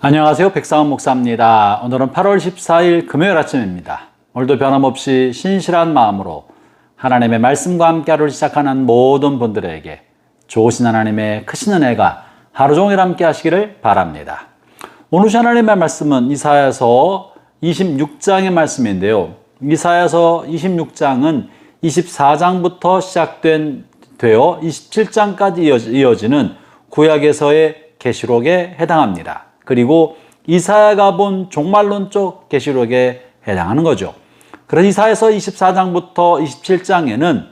안녕하세요. 백상원 목사입니다. 오늘은 8월 14일 금요일 아침입니다. 오늘도 변함없이 신실한 마음으로 하나님의 말씀과 함께 하루를 시작하는 모든 분들에게 좋으신 하나님의 크신 은혜가 하루 종일 함께 하시기를 바랍니다. 오늘 하나님의 말씀은 이사야서 26장의 말씀인데요. 이사야서 26장은 24장부터 되어 27장까지 이어지는 구약에서의 계시록에 해당합니다. 그리고 이사야가 본 종말론적 계시록에 해당하는 거죠. 그래서 이사야서 24장부터 27장에는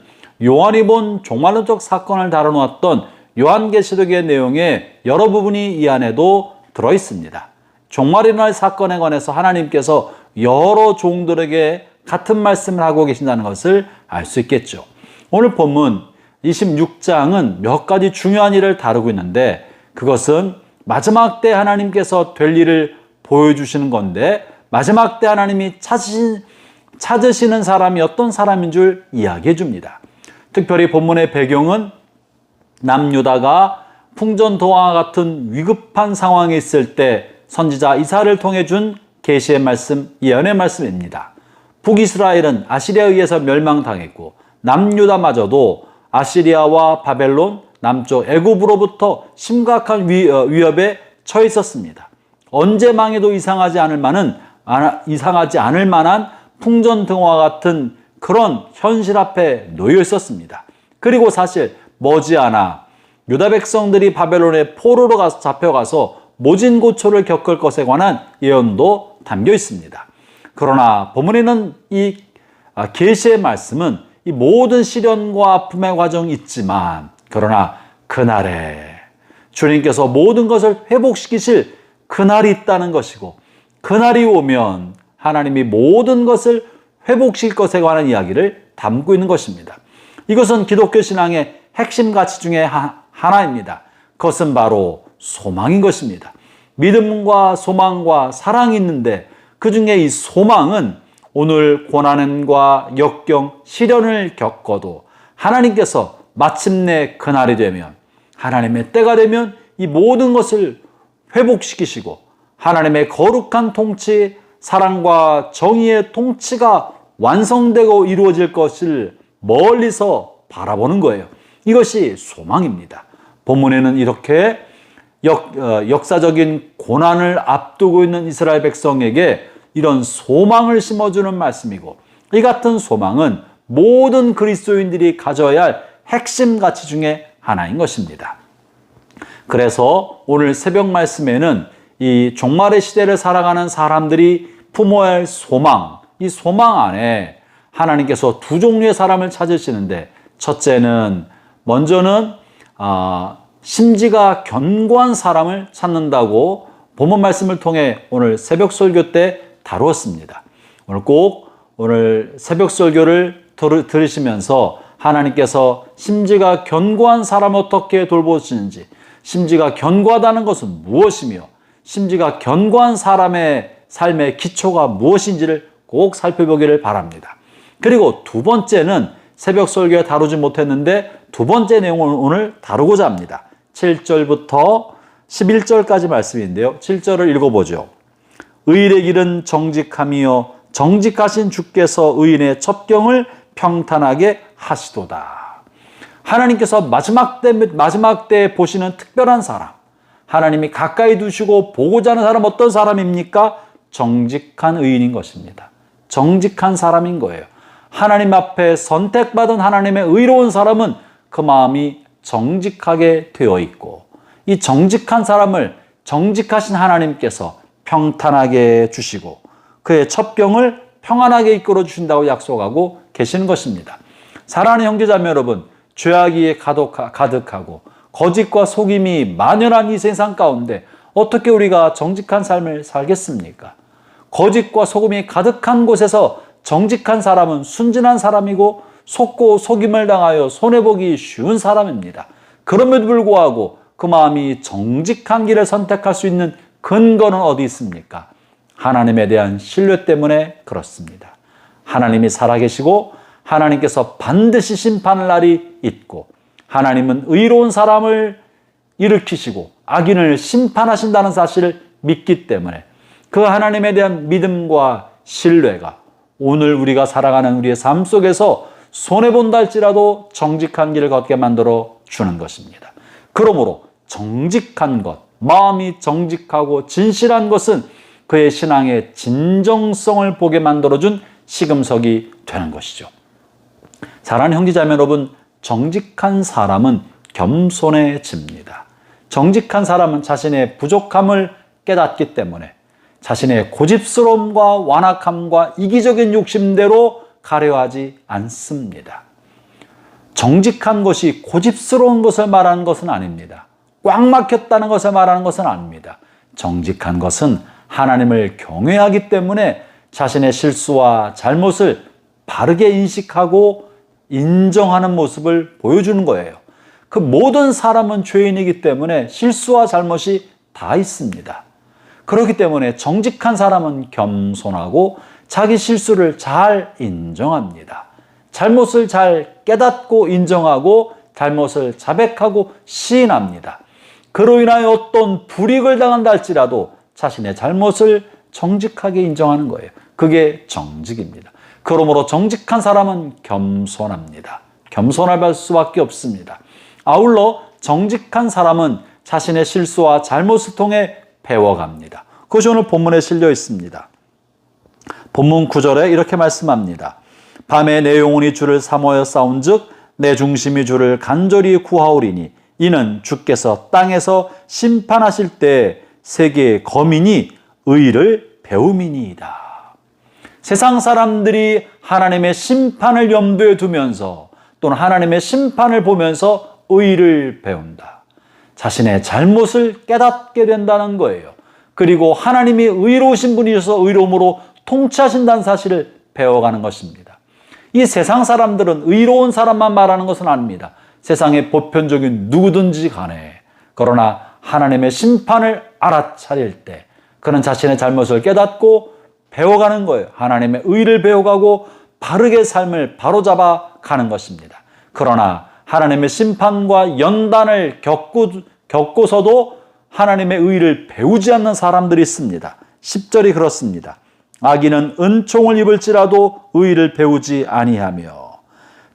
요한이 본 종말론적 사건을 다뤄놓았던 요한계시록의 내용의 여러 부분이 이 안에도 들어있습니다. 종말이 날 사건에 관해서 하나님께서 여러 종들에게 같은 말씀을 하고 계신다는 것을 알 수 있겠죠. 오늘 본문 26장은 몇 가지 중요한 일을 다루고 있는데, 그것은 마지막 때 하나님께서 될 일을 보여주시는 건데, 마지막 때 하나님이 찾으시는 사람이 어떤 사람인 줄 이야기해 줍니다. 특별히 본문의 배경은 남유다가 풍전도화와 같은 위급한 상황에 있을 때 선지자 이사야를 통해 준 계시의 말씀, 예언의 말씀입니다. 북이스라엘은 아시리아에 의해서 멸망당했고, 남유다마저도 아시리아와 바벨론, 남쪽 애굽으로부터 심각한 위협에 처해 있었습니다. 언제 망해도 이상하지 않을 만한 풍전등화 같은 그런 현실 앞에 놓여 있었습니다. 그리고 사실 머지않아 유다 백성들이 바벨론의 포로로 잡혀가서 모진고초를 겪을 것에 관한 예언도 담겨 있습니다. 그러나 본문에는 이 계시의 말씀은 이 모든 시련과 아픔의 과정이 있지만, 그러나 그날에 주님께서 모든 것을 회복시키실 그날이 있다는 것이고, 그날이 오면 하나님이 모든 것을 회복시킬 것에 관한 이야기를 담고 있는 것입니다. 이것은 기독교 신앙의 핵심 가치 중에 하나입니다. 그것은 바로 소망인 것입니다. 믿음과 소망과 사랑이 있는데, 그 중에 이 소망은 오늘 고난과 역경, 시련을 겪어도 하나님께서 마침내 그날이 되면, 하나님의 때가 되면 이 모든 것을 회복시키시고 하나님의 거룩한 통치, 사랑과 정의의 통치가 완성되고 이루어질 것을 멀리서 바라보는 거예요. 이것이 소망입니다. 본문에는 이렇게 역사적인 고난을 앞두고 있는 이스라엘 백성에게 이런 소망을 심어주는 말씀이고, 이 같은 소망은 모든 그리스도인들이 가져야 할 핵심 가치 중에 하나인 것입니다. 그래서 오늘 새벽 말씀에는 이 종말의 시대를 살아가는 사람들이 품어야 할 소망, 이 소망 안에 하나님께서 두 종류의 사람을 찾으시는데, 먼저는 심지가 견고한 사람을 찾는다고 본문 말씀을 통해 오늘 새벽 설교 때 다루었습니다. 오늘 새벽 설교를 들으시면서 하나님께서 심지가 견고한 사람을 어떻게 돌보시는지, 심지가 견고하다는 것은 무엇이며 심지가 견고한 사람의 삶의 기초가 무엇인지를 꼭 살펴보기를 바랍니다. 그리고 두 번째는 새벽 설교에 다루지 못했는데, 두 번째 내용을 오늘 다루고자 합니다. 7절부터 11절까지 말씀인데요. 7절을 읽어보죠. 의인의 길은 정직함이요 정직하신 주께서 의인의 첩경을 평탄하게 하시도다. 하나님께서 마지막 때 보시는 특별한 사람, 하나님이 가까이 두시고 보고자 하는 사람, 어떤 사람입니까? 정직한 의인인 것입니다. 정직한 사람인 거예요. 하나님 앞에 선택받은 하나님의 의로운 사람은 그 마음이 정직하게 되어 있고, 이 정직한 사람을 정직하신 하나님께서 평탄하게 주시고 그의 첩경을 평안하게 이끌어 주신다고 약속하고 계시는 것입니다. 사랑하는 형제자매 여러분, 죄악이 가득하고 거짓과 속임이 만연한 이 세상 가운데 어떻게 우리가 정직한 삶을 살겠습니까? 거짓과 속임이 가득한 곳에서 정직한 사람은 순진한 사람이고, 속고 속임을 당하여 손해보기 쉬운 사람입니다. 그럼에도 불구하고 그 마음이 정직한 길을 선택할 수 있는 근거는 어디 있습니까? 하나님에 대한 신뢰 때문에 그렇습니다. 하나님이 살아계시고 하나님께서 반드시 심판할 날이 있고, 하나님은 의로운 사람을 일으키시고 악인을 심판하신다는 사실을 믿기 때문에 그 하나님에 대한 믿음과 신뢰가 오늘 우리가 살아가는 우리의 삶 속에서 손해본다 할지라도 정직한 길을 걷게 만들어 주는 것입니다. 그러므로 정직한 것, 마음이 정직하고 진실한 것은 그의 신앙의 진정성을 보게 만들어준 시금석이 되는 것이죠. 사랑하는 형제자매 여러분, 정직한 사람은 겸손해집니다. 정직한 사람은 자신의 부족함을 깨닫기 때문에 자신의 고집스러움과 완악함과 이기적인 욕심대로 가려하지 않습니다. 정직한 것이 고집스러운 것을 말하는 것은 아닙니다. 꽉 막혔다는 것을 말하는 것은 아닙니다. 정직한 것은 하나님을 경외하기 때문에 자신의 실수와 잘못을 바르게 인식하고 인정하는 모습을 보여주는 거예요. 그 모든 사람은 죄인이기 때문에 실수와 잘못이 다 있습니다. 그렇기 때문에 정직한 사람은 겸손하고 자기 실수를 잘 인정합니다. 잘못을 잘 깨닫고 인정하고 잘못을 자백하고 시인합니다. 그로 인하여 어떤 불이익을 당한다 할지라도 자신의 잘못을 정직하게 인정하는 거예요. 그게 정직입니다. 그러므로 정직한 사람은 겸손합니다. 겸손할 수밖에 없습니다. 아울러 정직한 사람은 자신의 실수와 잘못을 통해 배워갑니다. 그것이 오늘 본문에 실려 있습니다. 본문 9절에 이렇게 말씀합니다. 밤에 내 영혼이 주를 사모하여 싸운즉 내 중심이 주를 간절히 구하오리니 이는 주께서 땅에서 심판하실 때 세계의 거민이 의를 배움이니이다. 세상 사람들이 하나님의 심판을 염두에 두면서 또는 하나님의 심판을 보면서 의를 배운다. 자신의 잘못을 깨닫게 된다는 거예요. 그리고 하나님이 의로우신 분이셔서 의로움으로 통치하신다는 사실을 배워가는 것입니다. 이 세상 사람들은 의로운 사람만 말하는 것은 아닙니다. 세상의 보편적인 누구든지 간에 그러나 하나님의 심판을 알아차릴 때 그는 자신의 잘못을 깨닫고 배워가는 거예요. 하나님의 의를 배워가고 바르게 삶을 바로잡아 가는 것입니다. 그러나 하나님의 심판과 연단을 겪고서도 하나님의 의를 배우지 않는 사람들이 있습니다. 10절이 그렇습니다. 악인은 은총을 입을지라도 의를 배우지 아니하며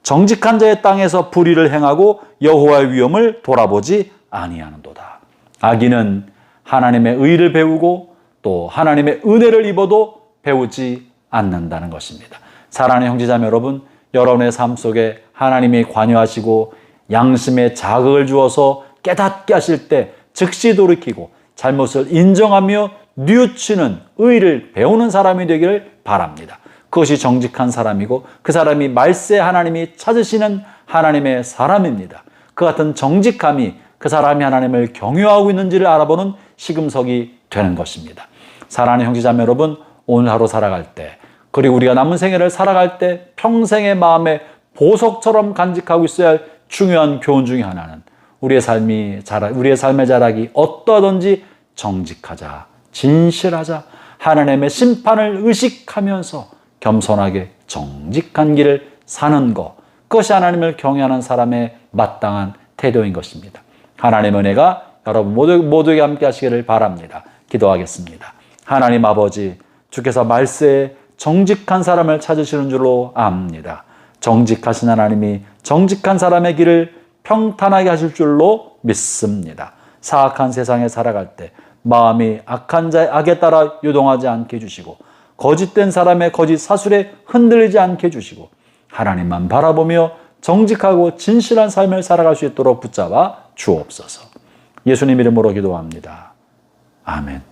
정직한 자의 땅에서 불의를 행하고 여호와의 위엄을 돌아보지 아니하는도다. 악인은 하나님의 의를 배우고 또 하나님의 은혜를 입어도 배우지 않는다는 것입니다. 사랑하는 형제자매 여러분, 여러분의 삶 속에 하나님이 관여하시고 양심에 자극을 주어서 깨닫게 하실 때 즉시 돌이키고 잘못을 인정하며 뉘우치는 의를 배우는 사람이 되기를 바랍니다. 그것이 정직한 사람이고 그 사람이 말세 하나님이 찾으시는 하나님의 사람입니다. 그 같은 정직함이 그 사람이 하나님을 경외하고 있는지를 알아보는 시금석이 되는 것입니다. 사랑하는 형제자매 여러분, 오늘 하루 살아갈 때 그리고 우리가 남은 생애를 살아갈 때 평생의 마음에 보석처럼 간직하고 있어야 할 중요한 교훈 중에 하나는 우리의 삶의 자락이 어떠하든지 정직하자, 진실하자, 하나님의 심판을 의식하면서 겸손하게 정직한 길을 사는 것, 그것이 하나님을 경외하는 사람의 마땅한 태도인 것입니다. 하나님의 은혜가 여러분 모두에게 함께 하시기를 바랍니다. 기도하겠습니다. 하나님 아버지, 주께서 말세에 정직한 사람을 찾으시는 줄로 압니다. 정직하신 하나님이 정직한 사람의 길을 평탄하게 하실 줄로 믿습니다. 사악한 세상에 살아갈 때 마음이 악한 자의 악에 따라 요동하지 않게 해주시고 거짓된 사람의 거짓 사술에 흔들리지 않게 해주시고 하나님만 바라보며 정직하고 진실한 삶을 살아갈 수 있도록 붙잡아 주옵소서. 예수님 이름으로 기도합니다. 아멘.